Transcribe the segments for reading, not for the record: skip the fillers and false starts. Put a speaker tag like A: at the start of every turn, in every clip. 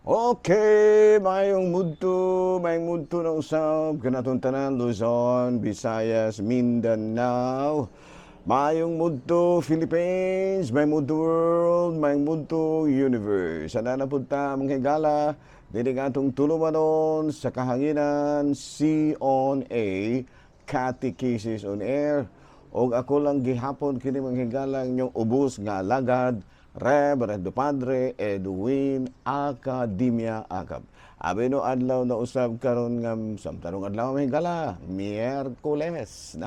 A: Okay, mayong mudto na usab kanatong tanan Luzon, Visayas, Mindanao. Mayong mudto Philippines, may mudto world, may mudto universe. Ana na pud ta mga higala dili nga atong tulumanon sa kahanginan C on A Catechesis on Air. Og ako lang gihapon kini mga higala inyong ubos nga alagad Reverendo Padre Edwin Academia Acab. Abi no adlaw na usab karon nga samtanong adlaw may gala, Miyerkules na.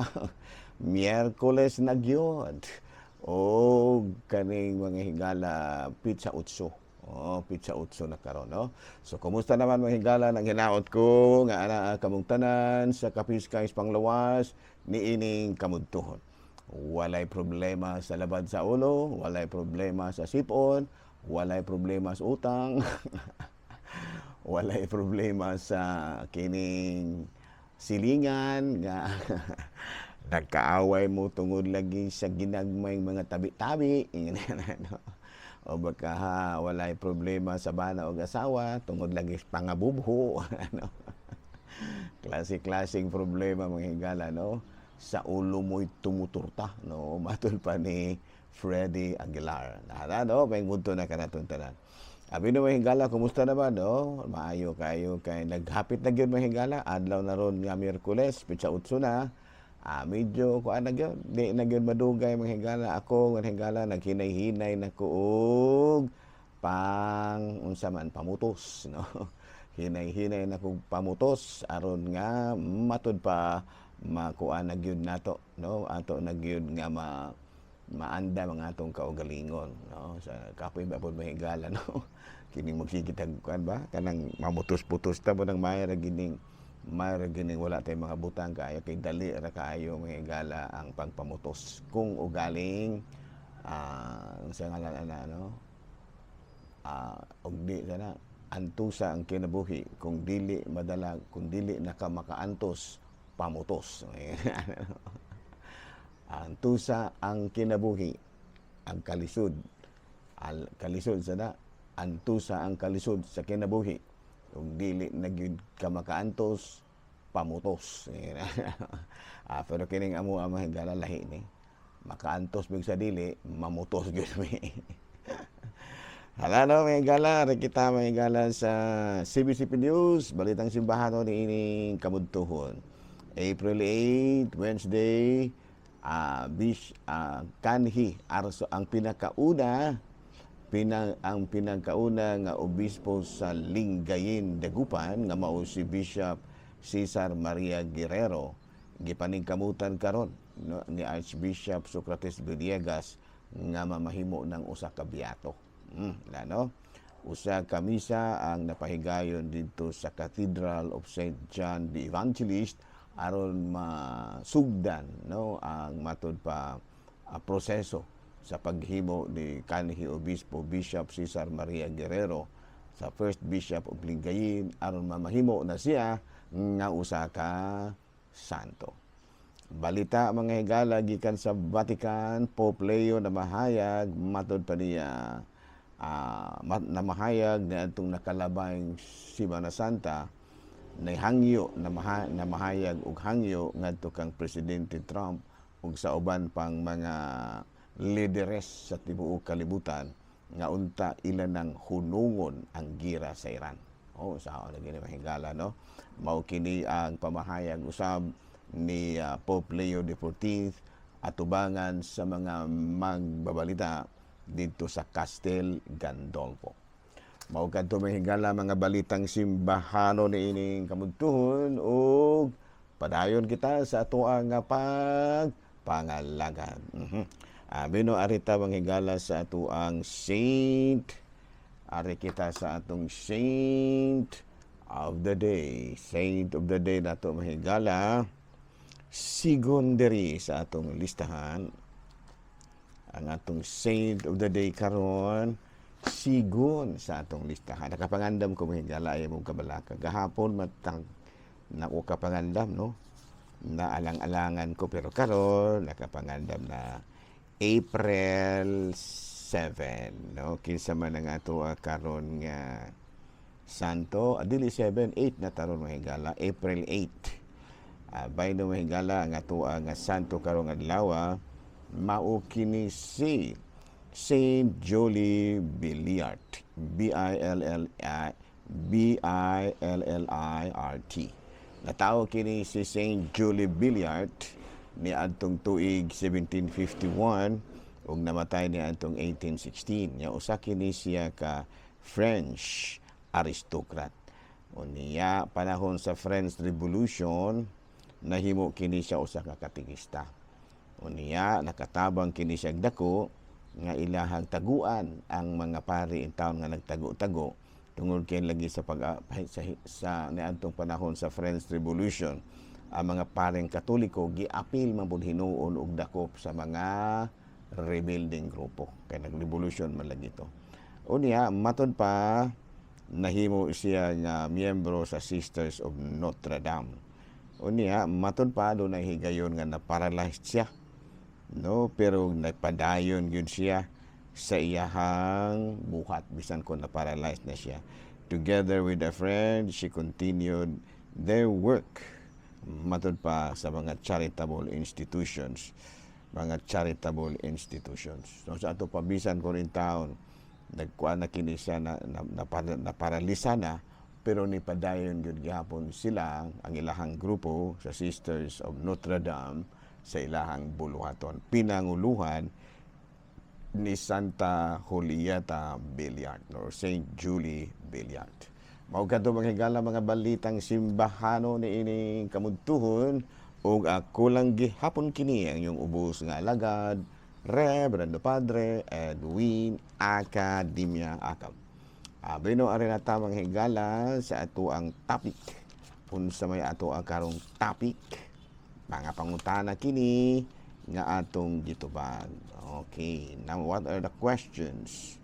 A: Miyerkules na gyud. O kaning mga higala pizza utso. Oh, pizza utso na karon, no? So kumusta naman mga higala nang hinaot ko nga ana kamong tanan sa Kapiskay's Panglawas ni ining kamudtuhon. Walay problema sa labad sa ulo, walay problema sa sipon, walay problema sa utang, walay problema sa kining silingan nga nagkaaway mo tungod lagi sa ginagmay mga tabi-tabi. No? O baka walay problema sa bana o asawa tungod lagi sa pangabubho. Ano? Klase-klaseng problema mga higala, no? Sa ulo mo'y tumuturta, no? Matol pa ni Freddy Aguilar. No? May munto na kanatuntanan. Abi na mahingala, kumusta naman, no? Maayo kayo kay naghapit na gyud mahingala. Adlaw na ron nga Miyerkules, pitsa utso na. Medyo kuan na gyud, di na gyud madugay mahingala. Ako nga hingala naghinay-hinay na ko og pang unsa man pamutos, no? Hinay-hinay na kog pamutos aron nga matud pa makuha na gyud nato, no? Ato na gyud nga maanda mga atong kaugalingon, no? Sa kapoy ba pud mahigala, no? Kining magsikitag kuan ba kanang mamutos-putos ta mo nang mayra gining wala tay mga butang kaayo kay dali ra kaayo mahigala ang pagpamutos kung ugaling sa ngalan ana, no? Og di sana antusa ang kinabuhi kung dili madalag, kung dili nakamakaantos pamutos. Antusa ang kinabuhi, ang kalisod. Kalisod sana, antusa ang kalisod sa kinabuhi. Kung dili na gyud ka makaantos, pamutos. Pero kining amo ang mahigala lahi ni. Makaantos big sa dili, mamutos gyud mi. Hala no, may gala, kita may gala sa CBCP News, Balitang Simbahan ni ining kamudtuhon. April 8, Wednesday, kanhi arso ang pinakauna nga obispo sa Lingayen, Dagupan nga mao si Bishop Cesar Maria Guerrero. Gipaningkamutan karon, no, ni Archbishop Socrates Villegas nga mamahimo ng usa ka biyato. No? Usa ka misa ang napahigayon dito sa Cathedral of St. John the Evangelist aron masugdan, no, ang matud pa proseso sa paghimo ni kanhi obispo Bishop Cesar Maria Guerrero sa First Bishop of Lingayen aron mamahimo na siya nga usa ka santo. Balita mga higala gikan sa Vatican, Pope Leo na mahayag matud pa niya namahayag na itong nakalabayng Semana Santa na hangyo na mahayag og hangyo ngadto kang Presidente Trump ug sa uban pang mga lideres sa tibuok kalibutan nga unta ilan ng hunungon ang gira sa Iran. Sa lagi ni mahigala, no? Mao kini ang pamahayag usab ni Pope Leo XIV atubangan sa mga magbabalita dito sa Castel Gandolfo. Mao kadto mahigala mga balitang simbahano ni ining kamudtuhon ug padayon kita sa atoa nga pangalagan. Bino arita manghigala sa atoang saint. Ari kita sa atong saint of the day. Saint of the day nato mahigala. Sigon diri sa atong listahan. Ang atong saint of the day karon sigon sa atong listahan. Nakapangandam ko mahigala ay mong kabalaka. Gahapon matang nako kapangandam, no? Naalang-alangan ko pero karon nakapangandam na April 7, no? Kinsa man ang ato karon nga santo, dili 7, 8 na taron mga higala, April 8. By the way, higala nga tuwa nga santo karong adlaw, mao kini si Saint Julie Billiart, Billiart. Natawo kini si Saint Julie Billiart ni adtong tuig 1751 ug namatay ni adtong 1816. Nya usa kini siya ka French aristocrat. Unya panahon sa French Revolution nahimo kini siya usa ka katikista. Unya nakatabang kini siya dako nga ilahang taguan ang mga pari in town nga nagtago-tago tungod kay lagi sa sa niadtong panahon sa French Revolution ang mga paring Katoliko giapil man pud hinuon og dakop sa mga rebuilding grupo kay nag-revolution man lagi to. Unya matud pa nahimo siya nga miyembro sa Sisters of Notre Dame. Unya matud pa do na higayon nga na-paralyzed siya. No, pero nagpadayon gyud siya sa iyahang buhat bisan ko na-paralyzed na siya. Together with a friend, she continued their work matud pa sa mga charitable institutions. So sa ato pabisan ko rin taon nagkuha na kini siya na paralisa na pero ni padayon gyud gihapon sila ang ilahang grupo sa Sisters of Notre Dame sa ilahang buluhaton pinanguluhan ni Santa Julieta Billiart or Saint Julie Billiart. Mao kadto mga higala mga balitang simbahano ni ining kamudtuhon ug ako lang gihapon kini ang iyong ubos nga alagad Reverendo Padre Edwin Academia Akab. Bino ari na tamang higala sa ato ang topic. Unsa may ato ang karong topic? Mga pangutana kini nga atong gitubag. Okay, now what are the questions?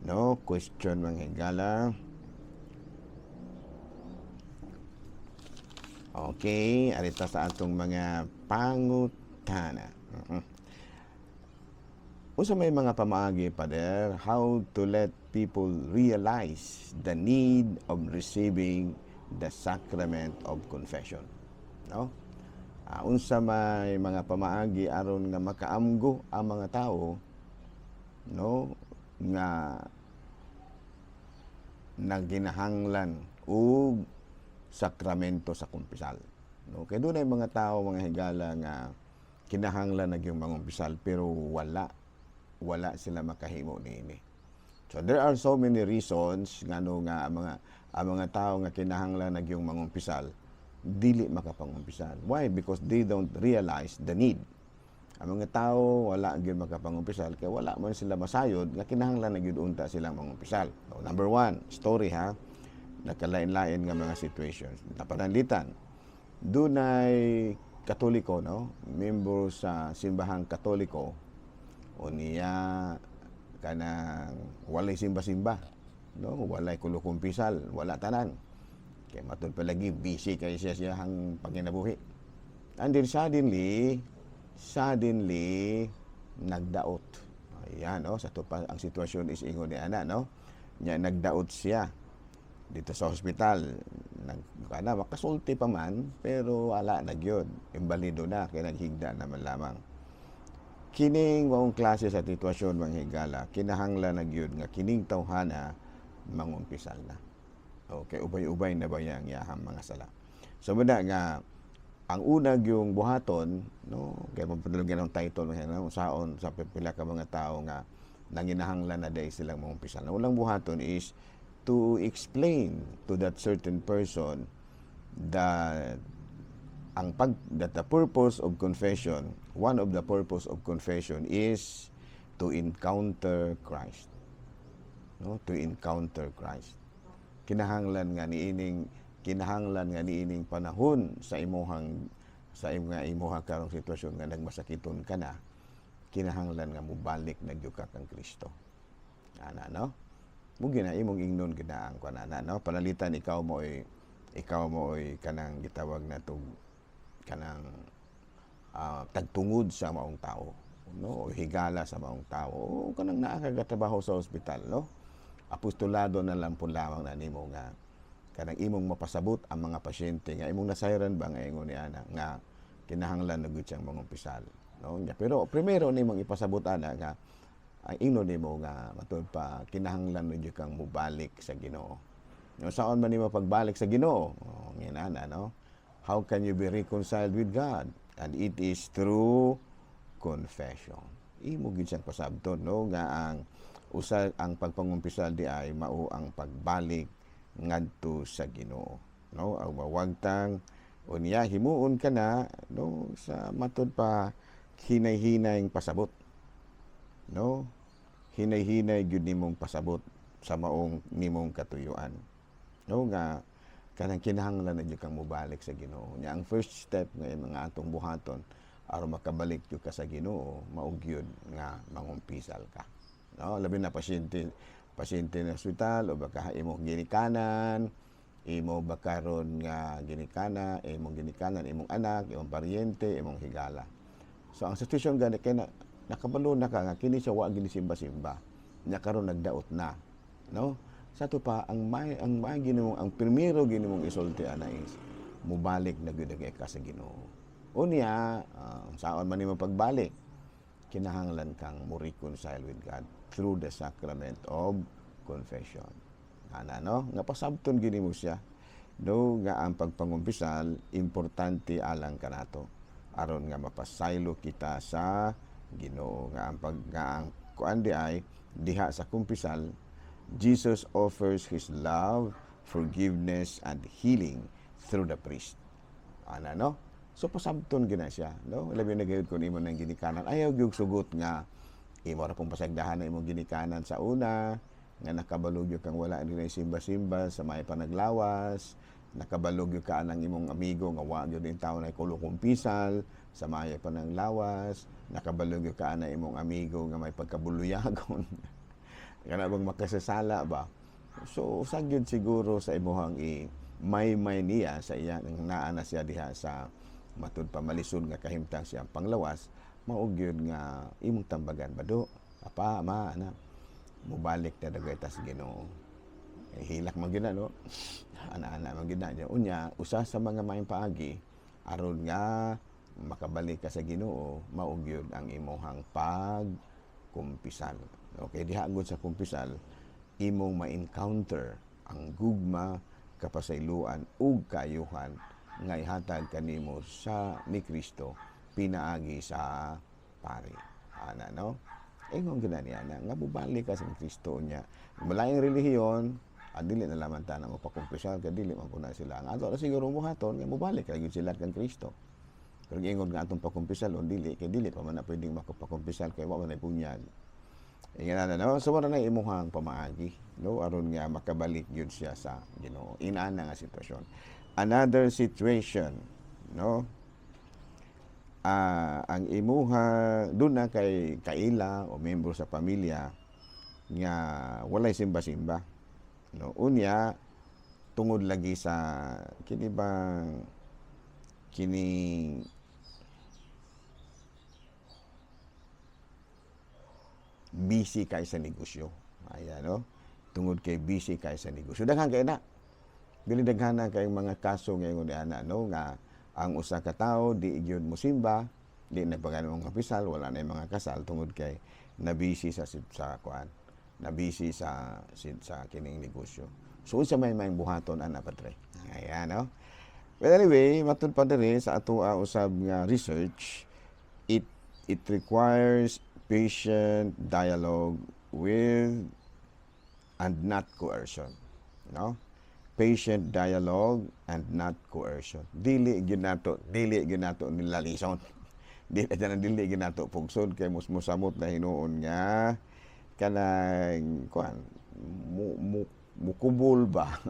A: No, question mga higala. Okay, arita sa atong mga pangutana. Unsa may mga pamaagi Pader, how to let people realize the need of receiving the sacrament of confession. No? Unsa may mga pamaagi aron nga makaamgo ang mga tao no nga nagginahanglan og sakramento sa kumpisal. No? Kay dunay mga tao mga higala nga kinahanglan na yung mangumpisal pero wala sila makahimo niini. So there are so many reasons ngano nga ang mga tao nga kinahanglan na yung mangumpisal dili makapangumpisal. Why? Because they don't realize the need. Ang mga tao wala gyud makapangumpisal kay wala man sila masayod nga kinahanglan na gyud unta silang mangumpisal. So, number one, story ha. Nakalain-lain nga mga situations. Napananlitan. Dunay Katoliko no, member sa simbahang Katoliko o niya kanang walay simba-simba no, walay kulukumpisal, wala tanan. Kay matud pa lagi busy kay siya hang panginabuhi. And then suddenly nagdaot. Ayan no, sa to pa ang sitwasyon is ingon ni ana no. Nya nagdaot siya dito sa ospital. Kana makasulti pa man pero wala na gyud. Imbalido na kay naghigda naman lamang. Kining waong klase sa sitwasyon mga higala, kinahanglan na gyud nga kining tawhana mangumpisal na. Okay, ubay-ubay na ba yang yahang mga sala. So muna nga ang una yung buhaton, no, kay mapadulog ang title ng saon sa pipila ka mga tao nga nanginahanglan na day silang mangumpisal. Ang ulang buhaton is to explain to that certain person that the purpose of confession, one of the purpose of confession is to encounter Christ. No, to encounter Christ. Kinahanglan nga niining panahon sa imuhang karong sitwasyon nga nagmasakiton ka na, kinahanglan nga mubalik nagyud ka kang Kristo. Ana no? Mugi na imong ingnon gid ang kanana no, panalitan ikaw mo oy kanang gitawag na tug kanang tagtungod sa maong tao no, o higala sa maong tao o kanang naa ka trabaho sa ospital no, apostolado na lang po lamang na nimo nga kanang imong mapasabot ang mga pasyente nga imong nasayran ba nga ingon ni ana nga kinahanglan na gud siyang mangumpisal, no? Pero primero nimong ipasabot ana nga ang ingnon nimo nga matud pa kinahanglan na gyud kang mobalik sa Ginoo. No, saan man nimo pagbalik sa Ginoo? Oh, nginana, no? How can you be reconciled with God? And it is through confession. Imo gid siyang pasabton, no, nga ang pagpangumpisal di ay mao ang pagbalik ngadto sa Ginoo, no? Ang mawagtang unya himuon ka na, no, sa matud pa hinay-hinay pasabot, no? Hinay-hinay gyud nimong pasabot sa maong nimong katuyuan, no, nga kanang kinahanglan na gyud kang mobalik sa Ginoo. Nya ang first step nga mga atong buhaton aron makabalik gyud ka sa Ginoo mao gyud nga mangumpisal ka, no? Labi na pasyente na ospital o baka imong ginikanan, imo ba karon nga ginikana, imong ginikanan imong anak, imong paryente, imong higala. So ang sitwasyon gani kay nakabalo na ka nga kini siya wa gini simba-simba. Nya karon nagdaot na, no? Sa to pa ang ginimong ang primero ginimong isulti ana is mubalik na gyud ka sa Ginoo. Unya, saon man nimo pagbalik, kinahanglan kang mo reconcile with God through the sacrament of confession. Ana, no? Nga pasabton gini mo siya, no, nga ang pagpangumpisal importante alang kanato aron nga mapasaylo kita sa Ginoo. Nga ang kuan di ay diha sa kumpisal, Jesus offers His love, forgiveness, and healing through the priest. Ana, no? So pasabton gina siya, no? Labi na gayud kun imo nang ginikanan. Ayaw gyud sugot nga imo ra pong pasagdahan na imong ginikanan sa una, nga nakabalog gyud kang wala nila simba-simba sa may panaglawas, nakabalog gyud ka anang imong amigo nga wa gyud din tawo na kumpisal sa may panaglawas, nakabalog gyud ka anang imong amigo nga may pagkabuluyagon. Kana bang makasasala ba? So usag gyud siguro sa imuhang may niya sa iya nang naa na siya diha sa matud pa malisod nga kahimtang siyang panglawas, mao gyud nga imong tambagan bado apa ma ana mobalik na dagay ta sa Ginoo. Hilak man gyud na, no? Ana-ana man gyud na unya usa sa mga maayong paagi aron nga makabalik ka sa Ginoo mao gyud ang imong pagkumpisal. Okay, diha gud sa kumpisal imong ma-encounter ang gugma, kapasayloan ug kayuhan nga ihatag kanimo ni Kristo pinaagi sa pari. Ana, no? Ingon gina niya nga mubalik ka sa Kristo niya. Malayang relihiyon, dili na lamang ta na mapakumpisal ka, dili man po na sila. Ang ato na siguro muhaton, nga mubalik ka yun sila kang Kristo. Pero ingon nga atong pakumpisal, dili pa man na pwedeng makapakumpisal, kaya wa man na punyag. Ingana na, no? So, wala na imuhang pamaagi, no? Aron nga makabalik yun siya sa Ginoo. Inaana nga sitwasyon. Another situation, no? Ang imuha doon na kay kaila o membro sa pamilya nga walay simba-simba, no? Unya tungod lagi sa kini busy kay sa negosyo. Ayan, no? Tungod kay busy kay sa negosyo. Daghan kay na. Bili daghan na kay mga kaso ngayon ni ana, no, nga ang usa ka tawo di gyud mosimba, di na pagano mga kapisal, wala na mga kasal tungod kay nabisi sa kuan, nabisi sa kining negosyo. So unsa may buhaton ana patre. Ayan, no. Well, anyway, matud pa diri sa ato usab nga research, it requires patient dialogue with and not coercion, no? Patient dialogue and not coercion. Dili gyud nato nilalison. Dili gyud nato pugsod kay musamot na hinuon nga kanang kuan mukubol ba.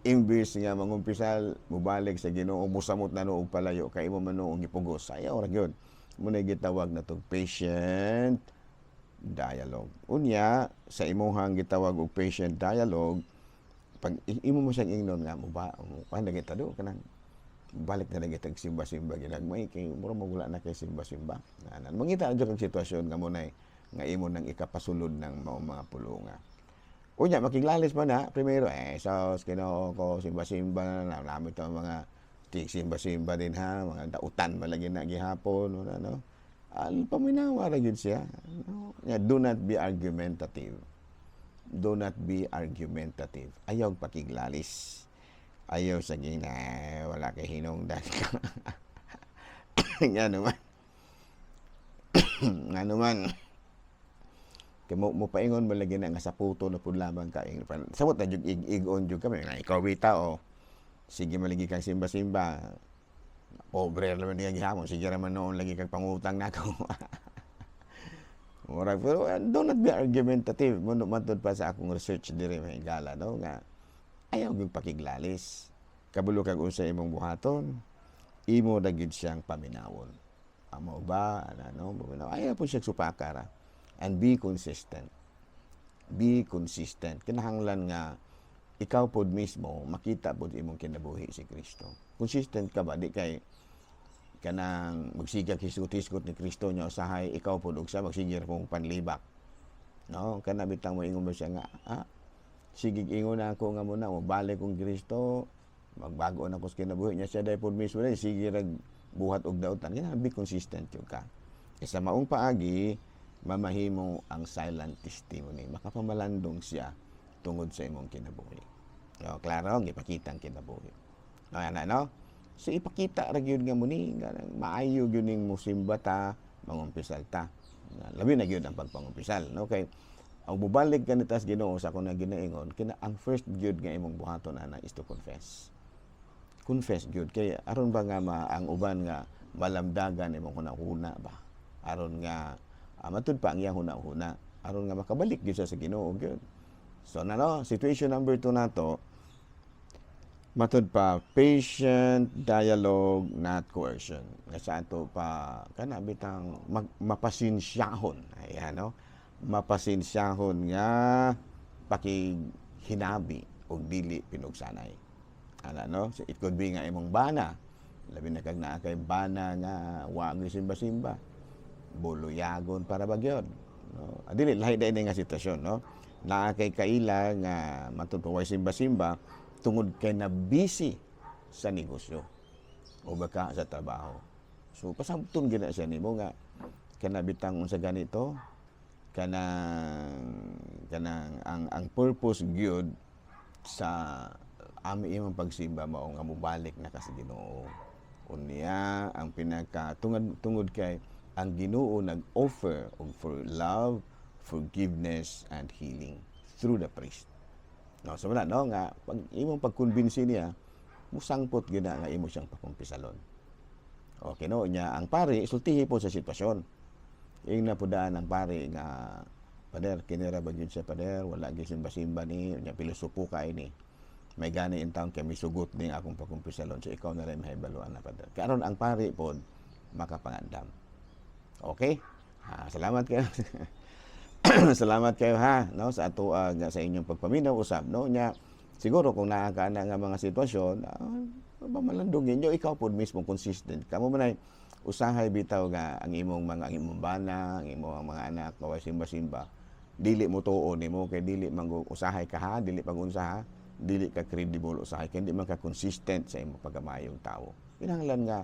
A: Imbis nga mangumpisal mubalik sa Ginoo musamot na og palayo kay imo man noong gipugos. Ayaw ra gyud. Muna gitawag na to patient dialogue. Unya sa imuhang gitawag og patient dialogue, pag imo mo siyang ingnon nga mo ba paano kita do kanang balik na lagi tag simba-simba ginagmay kay mura magula na kay simba-simba. Mangita adyo kang sitwasyon nga mo nay nga imo nang ikapasulod ng mga pulunga. Unya makiglalis man na primero sos Ginoo ko simba-simba na namit ang mga simba-simba din ha mga dautan malagi na gihapon ano. Paminawa ra gyud siya. No? Do not be argumentative. Do not be argumentative. Ayaw pakiglalis. Ayaw sa gina, wala kay hinungdan ka. Nga naman. Nga naman. Kaya mo paingon mo lagi na nga sa puto na pud lamang ka. Sabot na jud ig-on jud kami. Ikaw bita o. Sige malagi kang simba-simba. Pobre naman niya gihapon. Sige raman noon lagi kang pangutang nako. Murag pero do not be argumentative. Matod pa sa akong research diri may gala no nga ayaw gyud pakiglalis. Kabalo kag unsa imong buhaton, imo ra gyud siyang paminawon. Amo ba ano ayaw po siya supakara and be consistent. Be consistent. Kinahanglan nga ikaw pod mismo makita pod imong kinabuhi si Kristo. Consistent ka ba di kay kanang magsigag hisgot-hisgot ni Kristo nya usahay ikaw pod og sa magsigir kong panlibak. No, kana bitang mo ingon mo siya nga sige ingon na ako nga muna mabalik kong Kristo magbago na ko sa kinabuhi niya siya dai pod mismo dai sige rag buhat og dautan kana be consistent yung ka. Sa maong paagi mamahimo ang silent testimony makapamalandong siya tungod sa imong kinabuhi. No, klaro gipakita ang kinabuhi. No, ana no? So ipakita ra gyud nga muni nga maayo gyud ning musimba ta mangumpisal ta. Labi na gyud ang pagpangumpisal, no? Kay ang mubalik kanitas Ginoo sa akong ginaingon kina ang first gyud nga imong buhaton ana is to confess. Confess gyud kay aron ba nga ang uban nga malamdagan imong hunahuna ba? Aron nga matud pa ang iyang hunahuna aron nga makabalik gyud sa Ginoo gyud. So no, situation number 2 nato matud pa patient dialogue not coercion. Nga sa ato pa kana bitang mapasinsyahon. Ayan no. Mapasinsyahon nga pakihinabi og dili pinugsanay. Ana no? So it could be nga imong bana. Labi na kag naa kay bana nga wa gyud simba-simba. Buluyagon para bagyod. No? Dili lahi day nga sitwasyon no. Naa kay kaila nga matud pa way simba-simba tungod kay na busy sa negosyo o baka sa trabaho. So pasabton gina siya nimo nga kanabitang unsa ganito kanang ang purpose gyud sa ami imong pagsimba mao nga mobalik na ka sa Ginoo. Unya ang pinaka tungod kay ang Ginoo nag-offer for love, forgiveness and healing through the priest. No, so wala no nga pag imong pagkonbinsi niya musangpot gyud nga imo siyang pakumpisalon. Okay no nya ang pari sultihi po sa sitwasyon. Ing napudaan ang pari nga pader kinira ba gyud siya pader wala gyud simba-simba ni nya pilosopo ka ini. May gani in town kay misugot ning akong pakumpisalon so ikaw na rin mahibaluan na pader. Karon ang pari pod makapangandam. Okay? Salamat kayo. Salamat kayo ha no sa ato sa inyong pagpaminaw usab no nya siguro kung nakakaana nga mga sitwasyon malandong inyo ikaw pod mismo consistent kamo man ay usahay bitaw nga ang imong bana ang imong mga anak kaway simba-simba dili mo tuon nimo kay dili man usahay ka ha dili pag-unsa ha dili ka credible usahay kay dili man ka consistent sa imong pagamayong tawo kinahanglan nga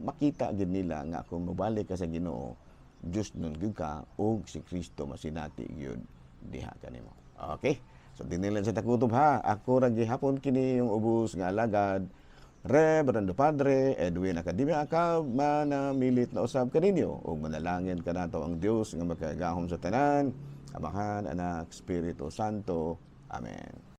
A: makita gid nila nga kung mobalik ka sa Ginoo Diyos nun gyud ka og si Kristo masinati gyud diha kanimo. Okay? So dinilan sa takutob ha. Ako ra gihapon kini yung ubos nga alagad Reverendo Padre Edwin Academia Acab manamilit na usab kaninyo ug manalangin kanato ang Dios nga magkagahom sa tanan, Amahan, Anak, Espiritu Santo. Amen.